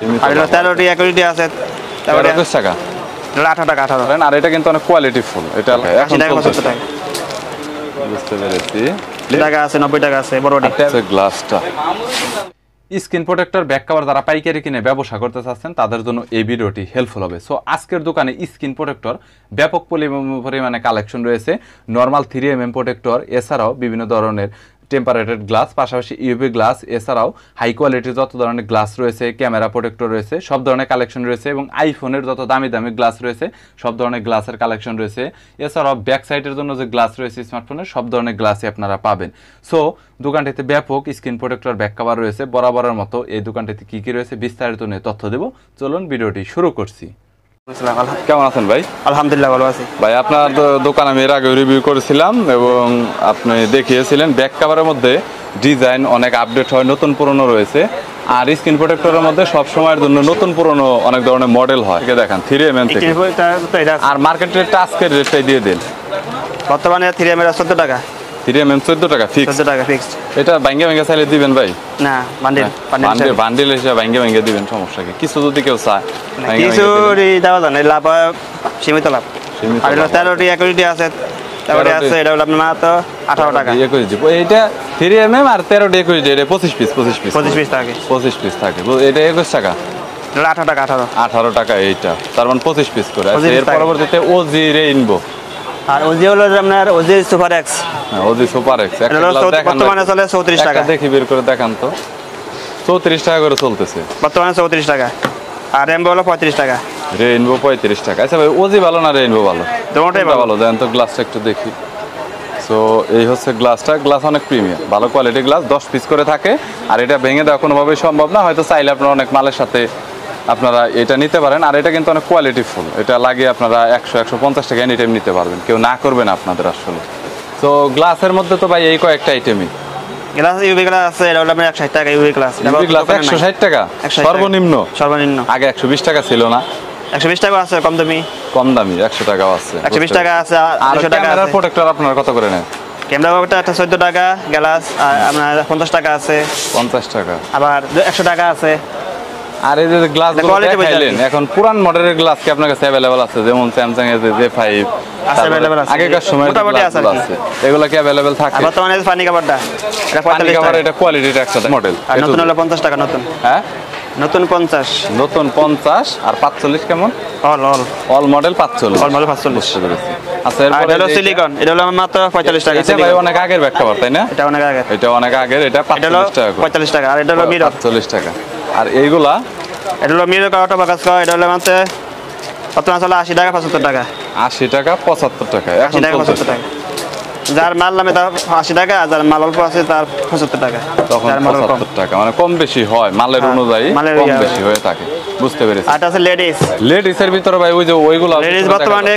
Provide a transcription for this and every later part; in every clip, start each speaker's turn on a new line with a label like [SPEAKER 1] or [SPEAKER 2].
[SPEAKER 1] আর এটা 13টি অ্যাকুইটি আছে, তারপরে
[SPEAKER 2] 13 টাকা,
[SPEAKER 1] 18 টাকা 18।
[SPEAKER 2] আর এটা কিন্তু অনেক কোয়ালিটি ফুল, এটা
[SPEAKER 1] 80 টাকা 75 টাকা।
[SPEAKER 2] বুঝতে পেরেছি।
[SPEAKER 1] টাকা আছে 90 টাকা আছে বড়টি।
[SPEAKER 2] গ্লাসটা স্ক্রিন প্রোটেক্টর ব্যাক কভার যারা পাইকারি কিনে ব্যবসা করতে চাচ্ছেন তাদের জন্য এই ভিডিওটি হেল্পফুল হবে। সো আজকের দোকানে স্ক্রিন প্রোটেক্টর ব্যাপক পরিমাণে কালেকশন রয়েছে। নর্মাল 3mm প্রোটেক্টর, এছাড়াও বিভিন্ন ধরনের টেম্পারেটেড গ্লাস, পাশাপাশি ইউভি গ্লাস, এছাড়াও হাই কোয়ালিটির যত ধরনের গ্লাস রয়েছে, ক্যামেরা প্রোটেক্টর রয়েছে, সব ধরনের কালেকশন রয়েছে। এবং আইফোনের যত দামি দামি গ্লাস রয়েছে সব ধরনের গ্লাসের কালেকশন রয়েছে। এছাড়াও ব্যাক সাইডের জন্য যে গ্লাস রয়েছে স্মার্টফোনের, সব ধরনের গ্লাসই আপনারা পাবেন। সো দোকানটিতে ব্যাপক স্ক্রিন প্রোটেক্টর ব্যাক কভার রয়েছে। বরাবরের মতো এই দোকানটিতে কী কী রয়েছে বিস্তারিত নিয়ে তথ্য দেব। চলুন ভিডিওটি শুরু করছি। কেমন আছেন ভাই?
[SPEAKER 1] আলহামদুলিল্লাহ ভালো আছি
[SPEAKER 2] ভাই। আপনার দোকান আমি এর আগে রিভিউ করেছিলাম এবং আপনি দেখিয়েছিলেন ব্যাক কভারের মধ্যে ডিজাইন অনেক আপডেট হয়, নতুন পুরনো রয়েছে। আর স্ক্রিন প্রোটেক্টরের মধ্যে সব সময়ের জন্য নতুন পুরনো অনেক ধরনের মডেল হয়। দেখেন 3mm থেকে। আর মার্কেট রেটটা আজকের রেটটাই দিয়ে দিন।
[SPEAKER 1] বর্তমানে 3mm 14 টাকা।
[SPEAKER 2] 3mm 14 টাকা ফিক্স।
[SPEAKER 1] 14 টাকা ফিক্সড।
[SPEAKER 2] এটা ভাঙ্গে চাইলে দিবেন ভাই?
[SPEAKER 1] না,
[SPEAKER 2] বান্ডিল হিসেবে ভাঙ্গে দিবেন, সমস্যা কি? কিছু যদি কেউ চায়
[SPEAKER 1] কিছু দেওয়া যায় না, লাভ সীমিত লাভ। আর এটা 13টি অ্যাকুইটি আছে, তারপরে আছে এটা হলো আপনার মাত্র 18 টাকা।
[SPEAKER 2] এইটা 3mm আর 13টি অ্যাকুইটি, এটা 25 পিস 25
[SPEAKER 1] পিস থাকে।
[SPEAKER 2] 25 পিস থাকে। এটা 21 টাকা।
[SPEAKER 1] 18 টাকা
[SPEAKER 2] 18 টাকা এইটা, তার মানে 25 পিস করে। এর পরবর্তীতে ওজি রেইনবো।
[SPEAKER 1] আর ওজি হলো আপনার ওজি সুপার এক্স।
[SPEAKER 2] হ্যাঁ, ওজি সুপার এক্স
[SPEAKER 1] বর্তমানে চলে 34 টাকা।
[SPEAKER 2] দেখি বের করে দেখান তো। 34 টাকা করে চলতেছে
[SPEAKER 1] বর্তমানে 34 টাকা। আর রেইনবো হলো 35 টাকা।
[SPEAKER 2] রেইনবো 35 টাকা। আচ্ছা ভাই, ওজি ভালো না রেইনবো ভালো?
[SPEAKER 1] দুটোই
[SPEAKER 2] ভালো। দেন তো গ্লাসটা একটু দেখি। সো এই হচ্ছে গ্লাসটা। গ্লাস অনেক প্রিমিয়াম, ভালো কোয়ালিটির গ্লাস, 10 পিস করে থাকে। আর এটা ভেঙে দেওয়া কোনোভাবেই সম্ভব না। হয়তো চাইলে আপনারা অনেক মালের সাথে আপনারা এটা নিতে পারেন। আর এটা কিন্তু অনেক কোয়ালিটি ফুল, এটা লাগিয়ে আপনারা 100-150 টাকা এনি টাইম নিতে পারবেন, কেউ না করবেন আপনাদের আসলে। তো গ্লাসের মধ্যে তো ভাই এই কয়েকটা আইটেমই।
[SPEAKER 1] গ্লাস ইউভি গ্লাস আছে, এটা হলো আপনার 160 টাকা ইউভি গ্লাস।
[SPEAKER 2] ইউভি গ্লাস 160 টাকা সর্বনিম্ন।
[SPEAKER 1] আগে
[SPEAKER 2] 120 টাকা ছিল না?
[SPEAKER 1] 120 টাকা আছে, কম দামি
[SPEAKER 2] 100 টাকাও আছে।
[SPEAKER 1] 120 টাকা আছে।
[SPEAKER 2] আর ক্যামেরা প্রোটেক্টর আপনারা কত করে নেন?
[SPEAKER 1] ক্যামেরা প্রোটেক্টর 14 টাকা, গ্লাস আপনার 50 টাকা আছে।
[SPEAKER 2] 50 টাকা।
[SPEAKER 1] আবার 100 টাকা আছে।
[SPEAKER 2] আর এই যে গ্লাসগুলো দেখাইলেন, এখন পুরান মডেলের গ্লাস কি আপনার কাছে अवेलेबल আছে? যেমন স্যামসাং এর J5
[SPEAKER 1] আছে, अवेलेबल আছে।
[SPEAKER 2] আগেকার সময়ের
[SPEAKER 1] মোটামুটি আছে।
[SPEAKER 2] এগুলো কি अवेलेबल থাকে?
[SPEAKER 1] বর্তমানে পানি কাভারটা এটা 45 টাকা।
[SPEAKER 2] এটা কোয়ালিটির একটা মডেল।
[SPEAKER 1] আর নতুন হলো 50 টাকা নতুন।
[SPEAKER 2] হ্যাঁ,
[SPEAKER 1] নতুন 50।
[SPEAKER 2] নতুন 50। আর 45 কেমন? All model 45।
[SPEAKER 1] All model 45।
[SPEAKER 2] আচ্ছা,
[SPEAKER 1] এরপর এটা হলো সিলিকন, এটা হলো মাত্র 45 টাকা।
[SPEAKER 2] এটা ভাই অনেক আগের ব্যাক কভার, তাই না?
[SPEAKER 1] এটা অনেক আগের।
[SPEAKER 2] এটা 45 টাকা।
[SPEAKER 1] 45 টাকা। আর এটা হলো মিরর
[SPEAKER 2] 45 টাকা। আর এইগুলা
[SPEAKER 1] এটা হলো মিরর কাটা বাকাস করা, এটা হলো মাত্র বর্তমানে চলে 80 টাকা 75 টাকা।
[SPEAKER 2] 80 টাকা 75 টাকা এখন
[SPEAKER 1] 75 টাকা। যার মাল নামে তার 80 টাকা, আর যার মাল অল্প আছে তার 75 টাকা।
[SPEAKER 2] তখন 75 টাকা, মানে কম বেশি হয় মালের অনুযায়ী, কম বেশি হয়ে থাকে। বুঝতে পেরেছি।
[SPEAKER 1] আর এটা আছে
[SPEAKER 2] লেডিসের ভিতরে ভাই ওই যে ওইগুলো
[SPEAKER 1] লেডিস বর্তমানে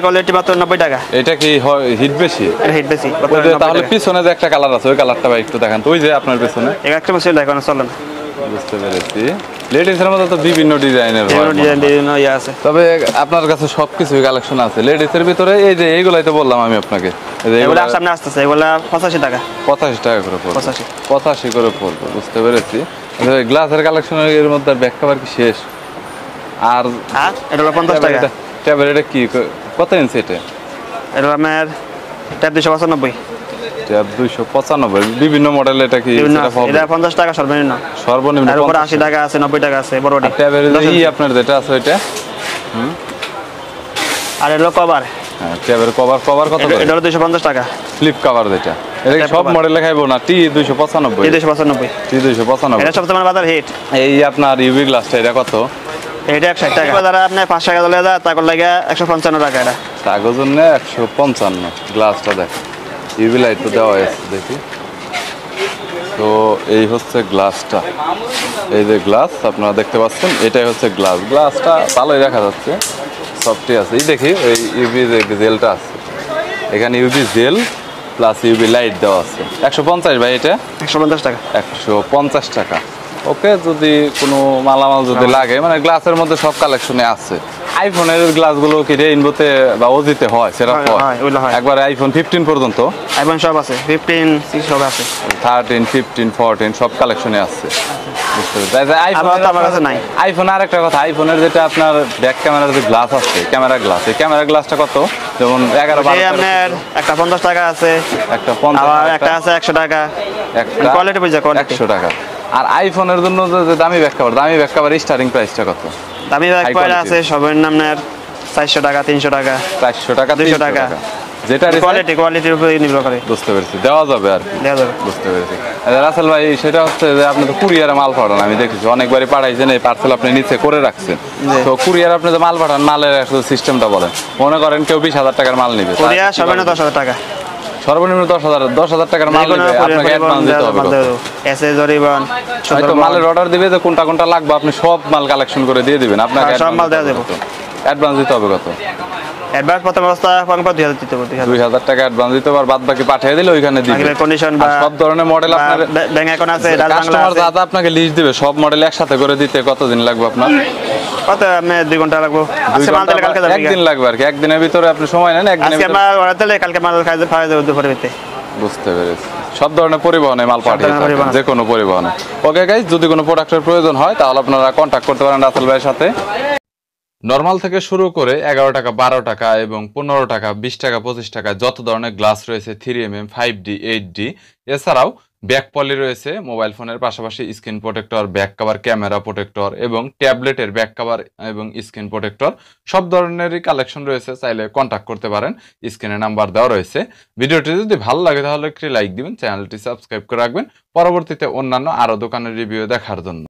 [SPEAKER 1] কোয়ালিটি মাত্র 90 টাকা।
[SPEAKER 2] এটা কি হিট বেশি?
[SPEAKER 1] এটা হিট বেশি।
[SPEAKER 2] তাহলে পিছনে যে একটা কালার আছে ওই কালারটা ভাই একটু দেখান তো। ওই যে আপনার পিছনে
[SPEAKER 1] একটা মেশিন দেখানো চলে না।
[SPEAKER 2] বুঝতে পেরেছি। লেডিসের মধ্যে তো বিভিন্ন ডিজাইনের
[SPEAKER 1] আছে,
[SPEAKER 2] তবে আপনার কাছে সবকিছু কালেকশন আছে। লেডিসের ভিতরে এই যে এইগুলাই তো বললাম আমি আপনাকে,
[SPEAKER 1] এগুলো সামনে আসতেছে, এগুলো 85 টাকা।
[SPEAKER 2] 85 টাকা করে পড়বে। 85 করে পড়বে। বুঝতে পেরেছি। গ্লাসের কালেকশনের মধ্যে ব্যাক কভার কি শেষ? আর
[SPEAKER 1] এটা হলো 50 টাকা।
[SPEAKER 2] ট্যাবের এটা কি কত ইঞ্চি? এটা
[SPEAKER 1] আমার ট্যাব 295।
[SPEAKER 2] ট্যাব 295 বিভিন্ন মডেল। এটা কি
[SPEAKER 1] এটা 50 টাকা সর্বনিম্ন। আর উপরে 80 টাকা আছে, 90 টাকা আছে বড়টি।
[SPEAKER 2] ট্যাবের এই আপনার যেটা আছে ওইটা।
[SPEAKER 1] আর এটা হলো কভার।
[SPEAKER 2] হ্যাঁ, ট্যাবের কভার কত করে?
[SPEAKER 1] এটা হলো 250 টাকা।
[SPEAKER 2] ফ্লিপ কভার যেটা, এটা সব মডেলে খাইবো না? T295। T295
[SPEAKER 1] এটা সবচেয়ে বাজার হিট।
[SPEAKER 2] এই আপনার ইউভি গ্লাসটা এটা কত?
[SPEAKER 1] এটা 160 টাকা। বাজারে আপনি 5 টাকা চলে যায়, তার লাগে 155 টাকা। এটা
[SPEAKER 2] কাগজ জন্য 155। গ্লাসটা দেখ, ইউভি লাইট তো দেওয়া আছে দেখি। তো এই হচ্ছে গ্লাসটা। এই যে গ্লাস আপনারা দেখতে পাচ্ছেন, এটাই হচ্ছে গ্লাস। গ্লাসটা ভালোই দেখা যাচ্ছে, সফটই আছে। এই দেখি এই ইউভি যে জেলটা আছে, এখানে UV gel plus UV light দেওয়া আছে। 150 ভাই, এটা
[SPEAKER 1] 150 টাকা।
[SPEAKER 2] 150 টাকা। ওকে, যদি কোনো মালামাল যদি লাগে, মানে গ্লাসের মধ্যে সব কালেকশনে আছে। আইফোনের গ্লাসগুলো কি রেইনবোতে বা ওজিতে হয়? সেটা হয় একবার আইফোন 15 পর্যন্ত।
[SPEAKER 1] আইফোন সব আছে, 15, 6 সব আছে।
[SPEAKER 2] 13, 15, 14 সব কালেকশনে আছে।
[SPEAKER 1] আপাতত আমার কাছে নাই।
[SPEAKER 2] আইফোন আর একটা কথা, আইফোনের যেটা আপনার ব্যাক ক্যামেরার যে গ্লাস আছে, ক্যামেরা গ্লাস, এই ক্যামেরা গ্লাসটা কত? যেমন 11-12
[SPEAKER 1] আপনার একটা 50 টাকা আছে,
[SPEAKER 2] একটা 50,
[SPEAKER 1] আবার একটা আছে 100 টাকা,
[SPEAKER 2] একটা
[SPEAKER 1] কোয়ালিটি বুঝা কোয়ালিটি
[SPEAKER 2] 100 টাকা। আর আইফোনের জন্য যে দামি ব্যাক কভার স্টার্টিং প্রাইসটা কত?
[SPEAKER 1] দামি ব্যাক কভার আছে সর্বনিম্ন 400 টাকা, 300 টাকা,
[SPEAKER 2] 400 টাকা,
[SPEAKER 1] 200 টাকা,
[SPEAKER 2] যেটা
[SPEAKER 1] কোয়ালিটির উপরে নির্ভর করে।
[SPEAKER 2] বুঝতে পেরেছি, দেওয়া যাবে আর কি।
[SPEAKER 1] দেওয়া যাবে।
[SPEAKER 2] বুঝতে পেরেছি। রাসেল ভাই, সেটা হচ্ছে যে আপনি তো কুরিয়ারে মাল পাঠান, আমি দেখেছি অনেকবারই পাঠাইছেন, এই পার্সেল আপনি নিচে করে রাখছেন। তো কুরিয়ার আপনি যে মাল পাঠান, মালের সিস্টেমটা বলেন। মনে করেন কেউ 20,000 টাকার মাল নিবে,
[SPEAKER 1] কুরিয়ার সর্বনিম্ন 10,000 টাকা,
[SPEAKER 2] সর্বনিম্ন 10,000 টাকার মাল নিবে, আপনাকে অ্যাডভান্স দিতে হবে কত?
[SPEAKER 1] এসএ জরিবান
[SPEAKER 2] হয়তো মালের অর্ডার দিবে যে কোনটা কোনটা লাগবে, আপনি সব মাল কালেকশন করে দিয়ে দিবেন, আপনাকে
[SPEAKER 1] সব মাল দেওয়া যাবে।
[SPEAKER 2] অ্যাডভান্স দিতে হবে কত?
[SPEAKER 1] অ্যাডভান্স প্রথম অবস্থা 2000 দিতে হবে,
[SPEAKER 2] 2000 টাকা অ্যাডভান্স দিতে হবে, আর বাদ বাকি পাঠিয়ে দিলে ওইখানে দিবে।
[SPEAKER 1] কন্ডিশন বা
[SPEAKER 2] সব ধরনের মডেল আপনার
[SPEAKER 1] ব্যাংক অ্যাকাউন্ট আছে, ডাচ বাংলা
[SPEAKER 2] কাস্টমার
[SPEAKER 1] আছে।
[SPEAKER 2] দাদা আপনাকে লিস্ট দিবে, সব মডেল একসাথে করে দিতে কতদিন লাগবে আপনার?
[SPEAKER 1] কত আপনি 2 ঘন্টা লাগবে,
[SPEAKER 2] 2
[SPEAKER 1] আজকে মাল দিলে কালকে
[SPEAKER 2] ঘন্টা,
[SPEAKER 1] যাবে,
[SPEAKER 2] একদিন লাগবে আর কি। একদিনের ভিতরে আপনি সময় নেন, একদিনের
[SPEAKER 1] আজকে
[SPEAKER 2] ভিতরে।
[SPEAKER 1] মাল অর্ডার দিলে কালকে মাল খাইতে পাওয়া যাবে দুপুরে ভিতরে।
[SPEAKER 2] বুঝতে পেরেছি। সব ধরনের পরিবহনে মাল পাঠিয়ে
[SPEAKER 1] ধরনের
[SPEAKER 2] থাকেন,
[SPEAKER 1] পরিবহন।
[SPEAKER 2] যে কোনো পরিবহনে। ওকে গাইস, যদি কোনো প্রোডাক্টের প্রয়োজন হয় তাহলে আপনারা কন্ট্যাক্ট করতে পারেন রাসেল ভাইয়ের সাথে। নরমাল থেকে শুরু করে 11 টাকা, 12 টাকা এবং 15 টাকা, 20 টাকা, 25 টাকা যত ধরনের গ্লাস রয়েছে, 3mm, 5D, 8D, এছাড়াও ব্যাক পলি রয়েছে, মোবাইল ফোনের পাশাপাশি screen protector, back cover, camera protector এবং ট্যাবলেটের ব্যাক কভার এবং স্ক্রিন প্রোটেক্টর সব ধরনেরই কালেকশন রয়েছে। চাইলে কন্ট্যাক্ট করতে পারেন, স্ক্রিনে নাম্বার দেওয়া রয়েছে। ভিডিওটি যদি ভালো লাগে তাহলে একটি লাইক দিবেন, চ্যানেলটি সাবস্ক্রাইব করে রাখবেন পরবর্তীতে অন্যান্য আরও দোকানের রিভিউ দেখার জন্য।